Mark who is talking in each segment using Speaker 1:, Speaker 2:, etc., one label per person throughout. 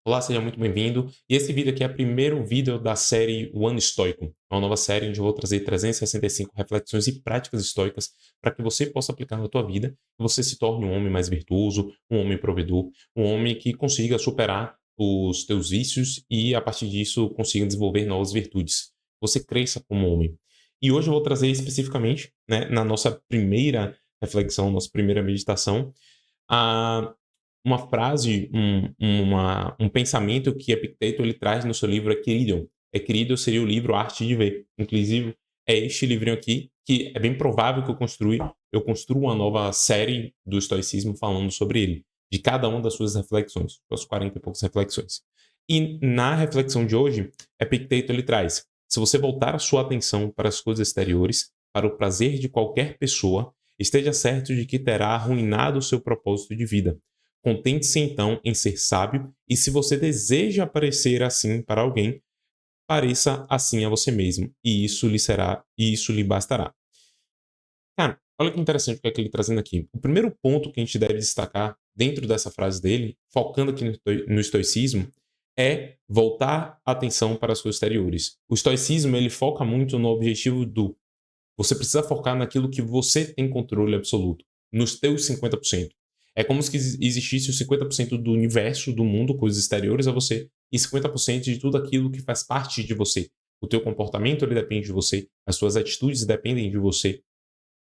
Speaker 1: Olá, seja muito bem-vindo. E esse vídeo aqui é o primeiro vídeo da série One Estoico. É uma nova série onde eu vou trazer 365 reflexões e práticas estoicas para que você possa aplicar na tua vida e você se torne um homem mais virtuoso, um homem provedor, um homem que consiga superar os teus vícios e, a partir disso, consiga desenvolver novas virtudes. Você cresça como homem. E hoje eu vou trazer especificamente, né, na nossa primeira reflexão, nossa primeira meditação, a uma frase, um pensamento que Epicteto ele traz no seu livro Equiridion. Equiridion seria o livro Arte de Ver. Inclusive, é este livrinho aqui que é bem provável que eu construa uma nova série do estoicismo falando sobre ele, de cada uma das suas reflexões, suas 40 e poucas reflexões. E na reflexão de hoje, Epicteto ele traz: se você voltar a sua atenção para as coisas exteriores, para o prazer de qualquer pessoa, esteja certo de que terá arruinado o seu propósito de vida. Contente-se então em ser sábio, e se você deseja parecer assim para alguém, pareça assim a você mesmo, e isso lhe bastará. Cara, olha que interessante o que é que ele trazendo aqui. O primeiro ponto que a gente deve destacar dentro dessa frase dele, focando aqui no estoicismo, é voltar a atenção para as coisas exteriores. O estoicismo ele foca muito no objetivo do você precisa focar naquilo que você tem controle absoluto, nos teus 50%. É como se existisse os 50% do universo, do mundo, coisas exteriores a você, e 50% de tudo aquilo que faz parte de você. O teu comportamento ele depende de você, as suas atitudes dependem de você,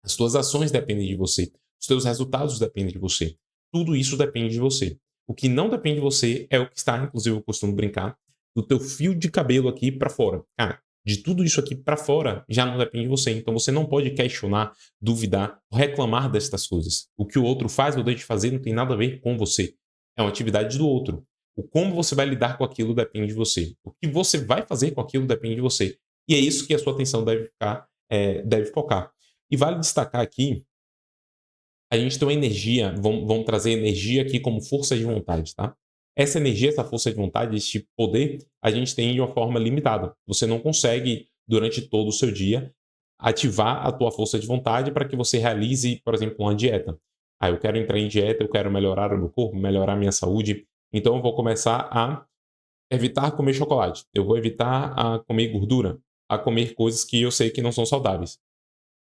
Speaker 1: as tuas ações dependem de você, os teus resultados dependem de você. Tudo isso depende de você. O que não depende de você é o que está, inclusive eu costumo brincar, do teu fio de cabelo aqui para fora. Cara, de tudo isso aqui para fora já não depende de você. Então você não pode questionar, duvidar, reclamar destas coisas. O que o outro faz ou deixa de fazer não tem nada a ver com você. É uma atividade do outro. O como você vai lidar com aquilo depende de você. O que você vai fazer com aquilo depende de você. E é isso que a sua atenção deve ficar, deve focar. E vale destacar aqui, a gente tem uma energia, vamos trazer energia aqui como força de vontade, tá? Essa energia, essa força de vontade, esse poder, a gente tem de uma forma limitada. Você não consegue, durante todo o seu dia, ativar a tua força de vontade para que você realize, por exemplo, uma dieta. Ah, eu quero entrar em dieta, eu quero melhorar o meu corpo, melhorar a minha saúde, então eu vou começar a evitar comer chocolate, eu vou evitar a comer gordura, a comer coisas que eu sei que não são saudáveis.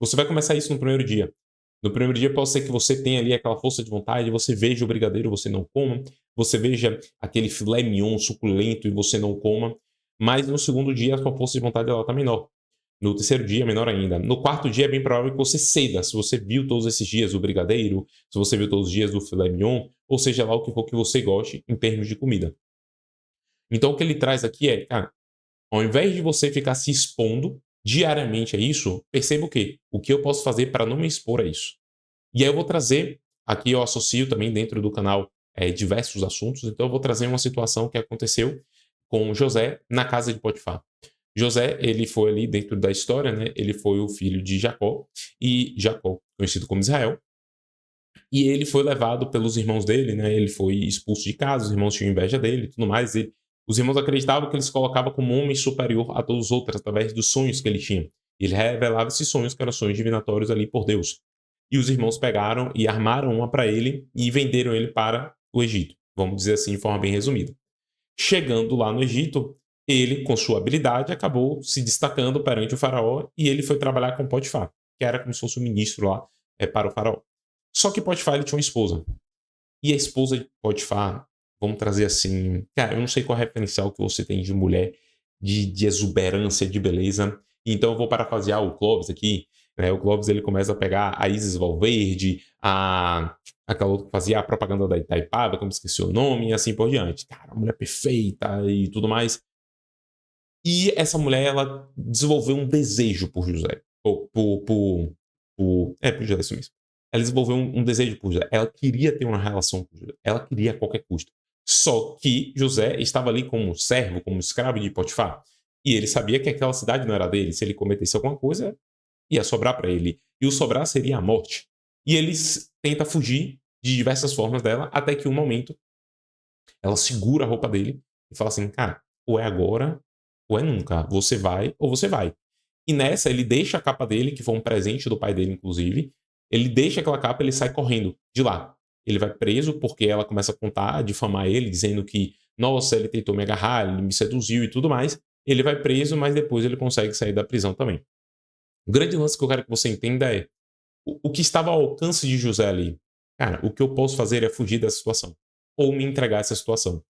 Speaker 1: Você vai começar isso no primeiro dia. No primeiro dia pode ser que você tenha ali aquela força de vontade, você veja o brigadeiro, você não coma, você veja aquele filé mignon suculento e você não coma, mas no segundo dia a sua força de vontade ela está menor. No terceiro dia, menor ainda. No quarto dia é bem provável que você ceda, se você viu todos esses dias o brigadeiro, se você viu todos os dias o filé mignon, ou seja lá o que for que você goste em termos de comida. Então o que ele traz aqui é, cara, ao invés de você ficar se expondo diariamente a isso, perceba o quê? O que eu posso fazer para não me expor a isso? E aí eu vou trazer, aqui eu associo também dentro do canal diversos assuntos, então eu vou trazer uma situação que aconteceu com José na casa de Potifar. José, ele foi ali dentro da história, né? Ele foi o filho de Jacó, e Jacó, conhecido como Israel, e ele foi levado pelos irmãos dele, né? Ele foi expulso de casa, os irmãos tinham inveja dele e tudo mais. Os irmãos acreditavam que ele se colocava como um homem superior a todos os outros, através dos sonhos que ele tinha. Ele revelava esses sonhos, que eram sonhos divinatórios ali por Deus. E os irmãos pegaram e armaram uma para ele e venderam ele para o Egito. Vamos dizer assim, de forma bem resumida. Chegando lá no Egito, ele, com sua habilidade, acabou se destacando perante o faraó e ele foi trabalhar com Potifar, que era como se fosse um ministro lá para o faraó. Só que Potifar ele tinha uma esposa. E a esposa de Potifar, vamos trazer assim, cara, eu não sei qual é o referencial que você tem de mulher, de exuberância, de beleza. Então eu vou parafrasear o Clóvis aqui, né? O Clóvis ele começa a pegar a Isis Valverde, aquela outra que fazia a propaganda da Itaipava, como esqueci o nome, e assim por diante. Cara, a mulher perfeita e tudo mais. E essa mulher, ela desenvolveu um desejo por José. Por José, isso mesmo. Ela desenvolveu um desejo por José. Ela queria ter uma relação com José. Ela queria a qualquer custo. Só que José estava ali como servo, como escravo de Potifar. E ele sabia que aquela cidade não era dele. Se ele cometesse alguma coisa, ia sobrar para ele. E o sobrar seria a morte. E ele tenta fugir de diversas formas dela, até que um momento ela segura a roupa dele e fala assim: cara, ou é agora ou é nunca. Você vai ou você vai. E nessa, ele deixa a capa dele, que foi um presente do pai dele, inclusive. Ele deixa aquela capa e ele sai correndo de lá. Ele vai preso porque ela começa a contar, a difamar ele, dizendo que nossa, ele tentou me agarrar, ele me seduziu e tudo mais, ele vai preso, mas depois ele consegue sair da prisão também. O grande lance que eu quero que você entenda é o que estava ao alcance de José ali. Cara, o que eu posso fazer é fugir dessa situação. Ou me entregar a essa situação.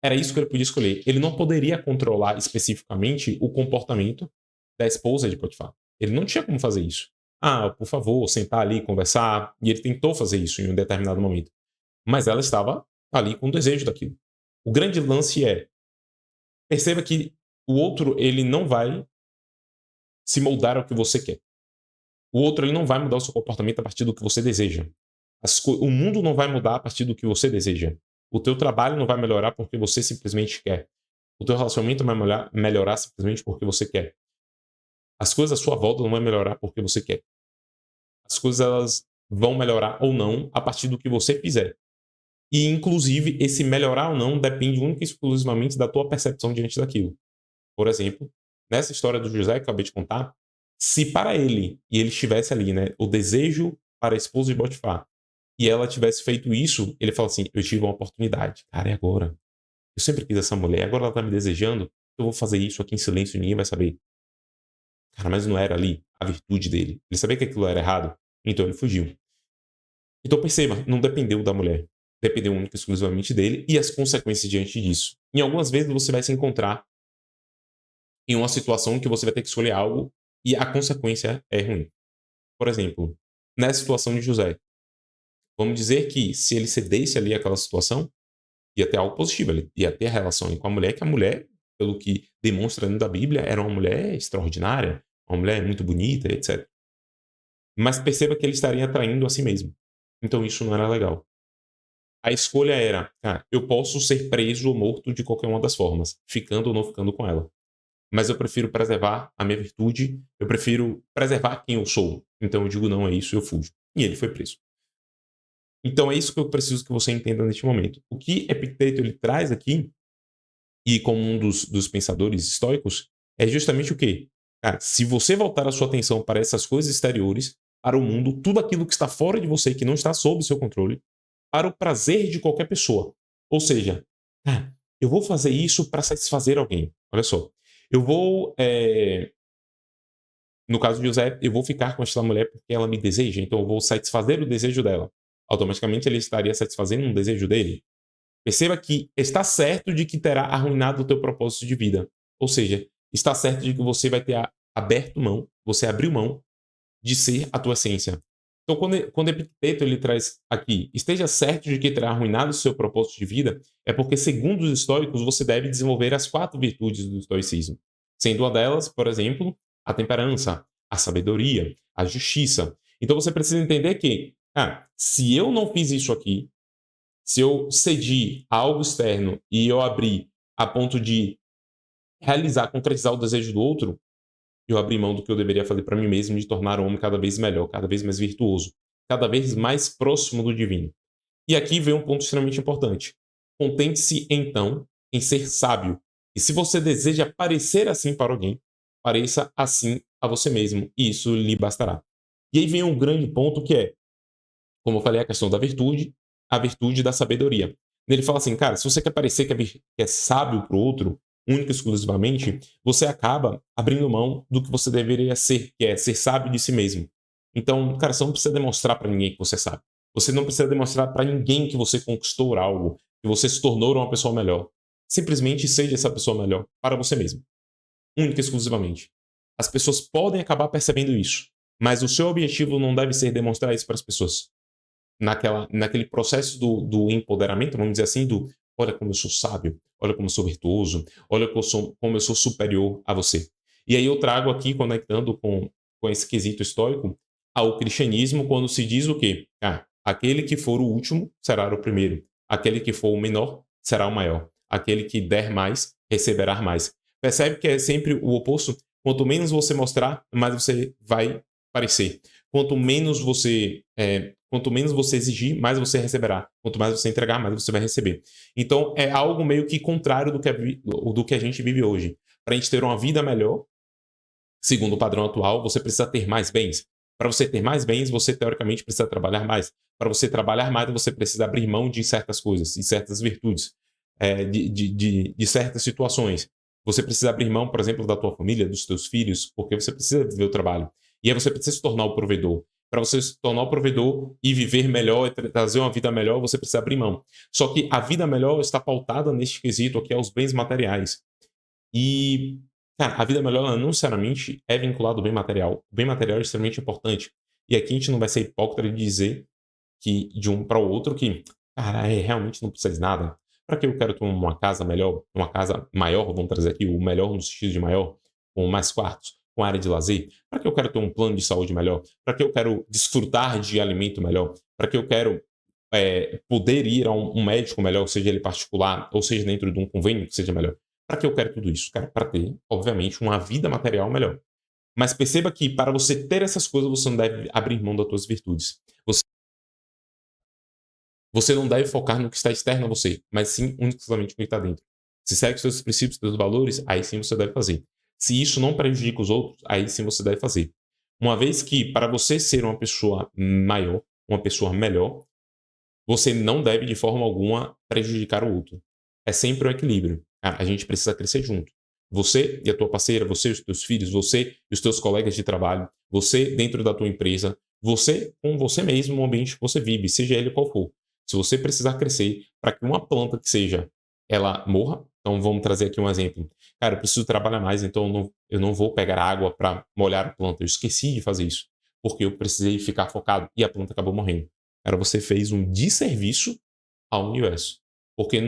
Speaker 1: Era isso que ele podia escolher. Ele não poderia controlar especificamente o comportamento da esposa de Potifar. Ele não tinha como fazer isso. Ah, por favor, sentar ali, conversar. E ele tentou fazer isso em um determinado momento. Mas ela estava ali com o desejo daquilo. O grande lance é, perceba que o outro, ele não vai se moldar ao que você quer. O outro, ele não vai mudar o seu comportamento a partir do que você deseja. O mundo não vai mudar a partir do que você deseja. O teu trabalho não vai melhorar porque você simplesmente quer. O teu relacionamento vai melhorar simplesmente porque você quer. As coisas à sua volta não vão melhorar porque você quer. As coisas elas vão melhorar ou não a partir do que você fizer. E, inclusive, esse melhorar ou não depende única e exclusivamente da tua percepção diante daquilo. Por exemplo, nessa história do José que eu acabei de contar, se para ele, e ele estivesse ali, né, o desejo para a esposa de Potifar, e ela tivesse feito isso, ele fala assim, eu tive uma oportunidade. Cara, é agora. Eu sempre quis essa mulher, agora ela tá me desejando, eu vou fazer isso aqui em silêncio e ninguém vai saber. Cara, mas não era ali a virtude dele. Ele sabia que aquilo era errado, então ele fugiu. Então perceba, não dependeu da mulher. Dependeu única e exclusivamente dele e as consequências diante disso. Em algumas vezes você vai se encontrar em uma situação que você vai ter que escolher algo e a consequência é ruim. Por exemplo, nessa situação de José, vamos dizer que se ele cedesse ali àquela situação, ia ter algo positivo, ele ia ter a relação com a mulher, que a mulher, pelo que demonstra dentro da Bíblia, era uma mulher extraordinária, uma mulher muito bonita, etc. Mas perceba que ele estaria atraindo a si mesmo. Então isso não era legal. A escolha era, cara, eu posso ser preso ou morto de qualquer uma das formas, ficando ou não ficando com ela. Mas eu prefiro preservar a minha virtude, eu prefiro preservar quem eu sou. Então eu digo não a isso, eu fujo. E ele foi preso. Então é isso que eu preciso que você entenda neste momento. O que Epicteto ele traz aqui, e como um dos pensadores estoicos, é justamente o quê? Cara, se você voltar a sua atenção para essas coisas exteriores, para o mundo, tudo aquilo que está fora de você, que não está sob seu controle, para o prazer de qualquer pessoa. Ou seja, eu vou fazer isso para satisfazer alguém. Olha só. Eu vou, no caso de José, eu vou ficar com esta mulher porque ela me deseja, então eu vou satisfazer o desejo dela. Automaticamente ele estaria satisfazendo um desejo dele. Perceba que está certo de que terá arruinado o teu propósito de vida. Ou seja, está certo de que você vai ter aberto mão, você abriu mão de ser a tua essência. Então, quando Epicteto ele traz aqui, esteja certo de que terá arruinado o seu propósito de vida, é porque, segundo os estoicos, você deve desenvolver as 4 virtudes do estoicismo. Sendo uma delas, por exemplo, a temperança, a sabedoria, a justiça. Então, você precisa entender que, se eu não fiz isso aqui, se eu cedi a algo externo e eu abri a ponto de realizar, concretizar o desejo do outro, eu abri mão do que eu deveria fazer para mim mesmo de tornar o homem cada vez melhor, cada vez mais virtuoso, cada vez mais próximo do divino. E aqui vem um ponto extremamente importante. Contente-se, então, em ser sábio. E se você deseja parecer assim para alguém, pareça assim a você mesmo, e isso lhe bastará. E aí vem um grande ponto que é, como eu falei, a questão da virtude, a virtude da sabedoria. Ele fala assim, cara, se você quer parecer que é sábio para o outro, única e exclusivamente, você acaba abrindo mão do que você deveria ser, que é ser sábio de si mesmo. Então, cara, você não precisa demonstrar para ninguém que você sabe. Você não precisa demonstrar para ninguém que você conquistou algo, que você se tornou uma pessoa melhor. Simplesmente seja essa pessoa melhor para você mesmo. Única e exclusivamente. As pessoas podem acabar percebendo isso, mas o seu objetivo não deve ser demonstrar isso para as pessoas. Naquele processo do empoderamento, vamos dizer assim, do olha como eu sou sábio, olha como eu sou virtuoso, olha como eu sou superior a você. E aí eu trago aqui, conectando com esse quesito histórico, ao cristianismo, quando se diz o quê? Aquele que for o último será o primeiro. Aquele que for o menor será o maior. Aquele que der mais, receberá mais. Percebe que é sempre o oposto? Quanto menos você mostrar, mais você vai parecer. Quanto menos você exigir, mais você receberá. Quanto mais você entregar, mais você vai receber. Então, é algo meio que contrário do que a gente vive hoje. Para a gente ter uma vida melhor, segundo o padrão atual, você precisa ter mais bens. Para você ter mais bens, você teoricamente precisa trabalhar mais. Para você trabalhar mais, você precisa abrir mão de certas coisas, de certas virtudes. de certas situações. Você precisa abrir mão, por exemplo, da tua família, dos teus filhos, porque você precisa viver o trabalho. E aí você precisa se tornar o provedor. Para você se tornar o provedor e viver melhor, e trazer uma vida melhor, você precisa abrir mão. Só que a vida melhor está pautada neste quesito aqui aos bens materiais. E, cara, a vida melhor ela não necessariamente é vinculada ao bem material. O bem material é extremamente importante. E aqui a gente não vai ser hipócrita de dizer que de um para o outro que, cara, realmente não precisa de nada. Para que eu quero ter uma casa melhor, uma casa maior, vamos trazer aqui o melhor no sentido de maior, com mais quartos, com área de lazer? Para que eu quero ter um plano de saúde melhor? Para que eu quero desfrutar de alimento melhor? Para que eu quero poder ir a um médico melhor, seja ele particular, ou seja dentro de um convênio que seja melhor? Para que eu quero tudo isso? Cara, para ter, obviamente, uma vida material melhor. Mas perceba que para você ter essas coisas, você não deve abrir mão das suas virtudes. Você não deve focar no que está externo a você, mas sim unicamente no que está dentro. Se segue os seus princípios, seus valores, aí sim você deve fazer. Se isso não prejudica os outros, aí sim você deve fazer. Uma vez que, para você ser uma pessoa maior, uma pessoa melhor, você não deve de forma alguma prejudicar o outro. É sempre um equilíbrio. A gente precisa crescer junto. Você e a tua parceira, você e os teus filhos, você e os teus colegas de trabalho, você dentro da tua empresa, você com você mesmo no ambiente que você vive, seja ele qual for. Se você precisar crescer para que uma planta que seja, ela morra, então vamos trazer aqui um exemplo. Cara, eu preciso trabalhar mais, então eu não vou pegar água para molhar a planta. Eu esqueci de fazer isso, porque eu precisei ficar focado e a planta acabou morrendo. Cara, você fez um desserviço ao universo. Porque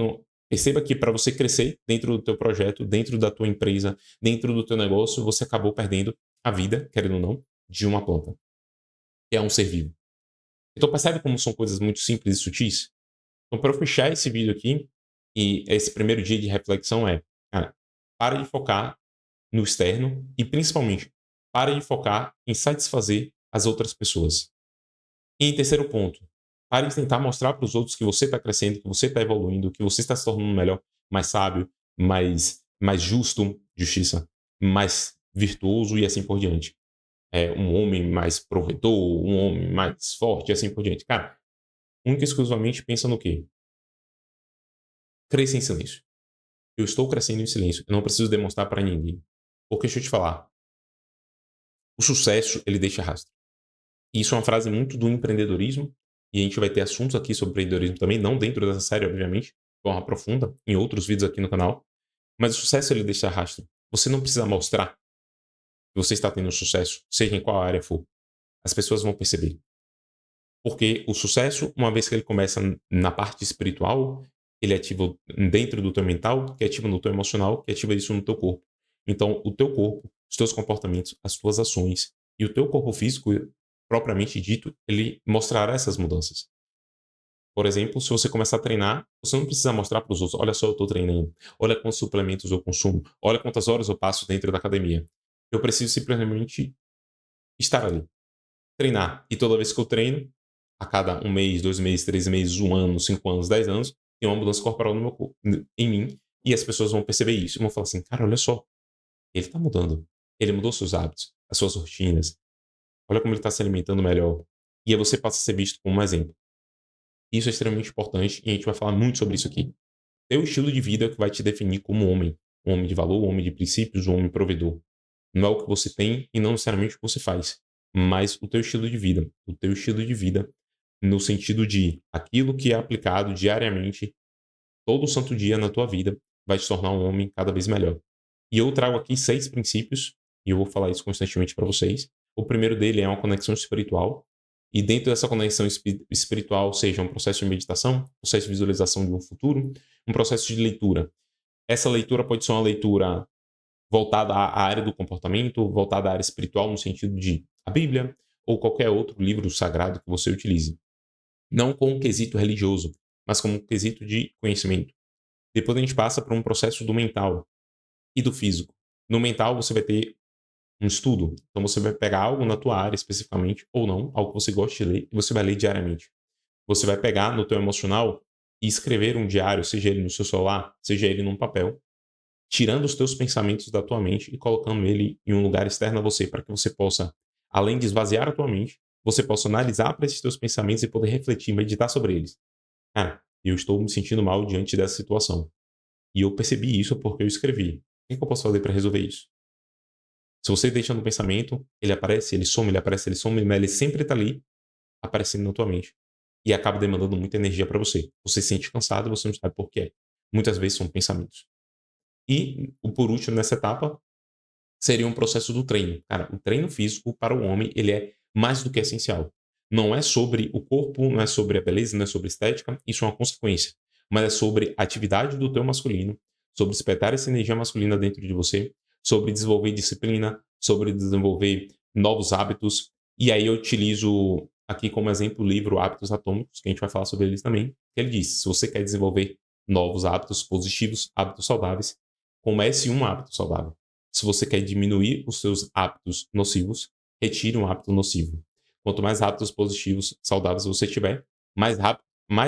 Speaker 1: perceba que para você crescer dentro do teu projeto, dentro da tua empresa, dentro do teu negócio, você acabou perdendo a vida, querendo ou não, de uma planta, que é um ser vivo. Então percebe como são coisas muito simples e sutis? Então para eu fechar esse vídeo aqui, e esse primeiro dia de reflexão cara, para de focar no externo e principalmente, para de focar em satisfazer as outras pessoas. E em terceiro ponto, pare de tentar mostrar para os outros que você está crescendo, que você está evoluindo, que você está se tornando melhor, mais sábio, mais justo, justiça, mais virtuoso e assim por diante. Um homem mais provedor, um homem mais forte e assim por diante. Cara, única e exclusivamente pensa no quê? Cresça em silêncio. Eu estou crescendo em silêncio. Eu não preciso demonstrar para ninguém. Porque deixa eu te falar, o sucesso, ele deixa rastro. E isso é uma frase muito do empreendedorismo, e a gente vai ter assuntos aqui sobre empreendedorismo também, não dentro dessa série, obviamente, de forma profunda, em outros vídeos aqui no canal. Mas o sucesso ele deixa rastro. Você não precisa mostrar que você está tendo sucesso, seja em qual área for. As pessoas vão perceber. Porque o sucesso, uma vez que ele começa na parte espiritual, ele ativa dentro do teu mental, que ativa no teu emocional, que ativa isso no teu corpo. Então, o teu corpo, os teus comportamentos, as tuas ações e o teu corpo físico, propriamente dito, ele mostrará essas mudanças. Por exemplo, se você começar a treinar, você não precisa mostrar para os outros, olha só, eu estou treinando, olha quantos suplementos eu consumo, olha quantas horas eu passo dentro da academia. Eu preciso simplesmente estar ali, treinar. E toda vez que eu treino, a cada um mês, 2 meses, 3 meses, 1 ano, 5 anos, 10 anos, tem uma mudança corporal no meu corpo, em mim, e as pessoas vão perceber isso. E vão falar assim, cara, olha só, ele está mudando. Ele mudou seus hábitos, as suas rotinas. Olha como ele está se alimentando melhor. E aí você passa a ser visto como um exemplo. Isso é extremamente importante e a gente vai falar muito sobre isso aqui. Teu estilo de vida que vai te definir como homem. Um homem de valor, um homem de princípios, um homem provedor. Não é o que você tem e não necessariamente o que você faz, mas o teu estilo de vida. O teu estilo de vida no sentido de aquilo que é aplicado diariamente, todo santo dia na tua vida, vai te tornar um homem cada vez melhor. E eu trago aqui 6 princípios, e eu vou falar isso constantemente para vocês. O primeiro dele é uma conexão espiritual, e dentro dessa conexão espiritual, seja um processo de meditação, um processo de visualização de um futuro, um processo de leitura. Essa leitura pode ser uma leitura voltada à área do comportamento, voltada à área espiritual, no sentido de a Bíblia, ou qualquer outro livro sagrado que você utilize. Não com um quesito religioso, mas como um quesito de conhecimento. Depois a gente passa para um processo do mental e do físico. No mental você vai ter um estudo. Então você vai pegar algo na tua área especificamente, ou não, algo que você gosta de ler, e você vai ler diariamente. Você vai pegar no teu emocional e escrever um diário, seja ele no seu celular, seja ele num papel, tirando os teus pensamentos da tua mente e colocando ele em um lugar externo a você, para que você possa, além de esvaziar a tua mente, você possa analisar para esses teus pensamentos e poder refletir, meditar sobre eles. Cara, eu estou me sentindo mal diante dessa situação. E eu percebi isso porque eu escrevi. O que eu posso fazer para resolver isso? Se você deixa no pensamento, ele aparece, ele some, ele aparece, ele some, mas ele sempre está ali, aparecendo na tua mente. E acaba demandando muita energia para você. Você se sente cansado e você não sabe por quê. Muitas vezes são pensamentos. E, por último, nessa etapa, seria um processo do treino. Cara, o treino físico para o homem, ele é mais do que essencial. Não é sobre o corpo, não é sobre a beleza, não é sobre estética, isso é uma consequência. Mas é sobre a atividade do teu masculino, sobre despertar essa energia masculina dentro de você, sobre desenvolver disciplina, sobre desenvolver novos hábitos. E aí eu utilizo aqui como exemplo o livro Hábitos Atômicos, que a gente vai falar sobre eles também. Que ele diz: se você quer desenvolver novos hábitos positivos, hábitos saudáveis, comece um hábito saudável. Se você quer diminuir os seus hábitos nocivos, retire um hábito nocivo. Quanto mais hábitos positivos, saudáveis você tiver, mais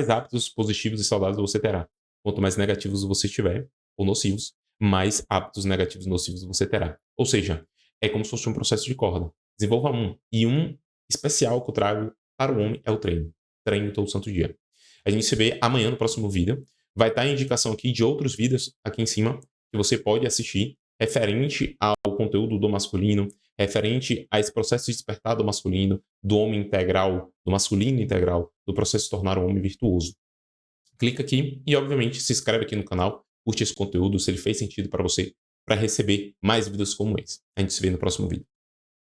Speaker 1: hábitos positivos e saudáveis você terá. Quanto mais negativos você tiver, ou nocivos, mais hábitos negativos e nocivos você terá. Ou seja, é como se fosse um processo de corda. Desenvolva um. E um especial que eu trago para o homem é o treino. Treino todo santo dia. A gente se vê amanhã no próximo vídeo. Vai estar a indicação aqui de outros vídeos aqui em cima que você pode assistir referente ao conteúdo do masculino, referente a esse processo de despertar do masculino, do homem integral, do masculino integral, do processo de tornar o homem virtuoso. Clica aqui e, obviamente, se inscreve aqui no canal, curte esse conteúdo, se ele fez sentido para você, para receber mais vídeos como esse. A gente se vê no próximo vídeo.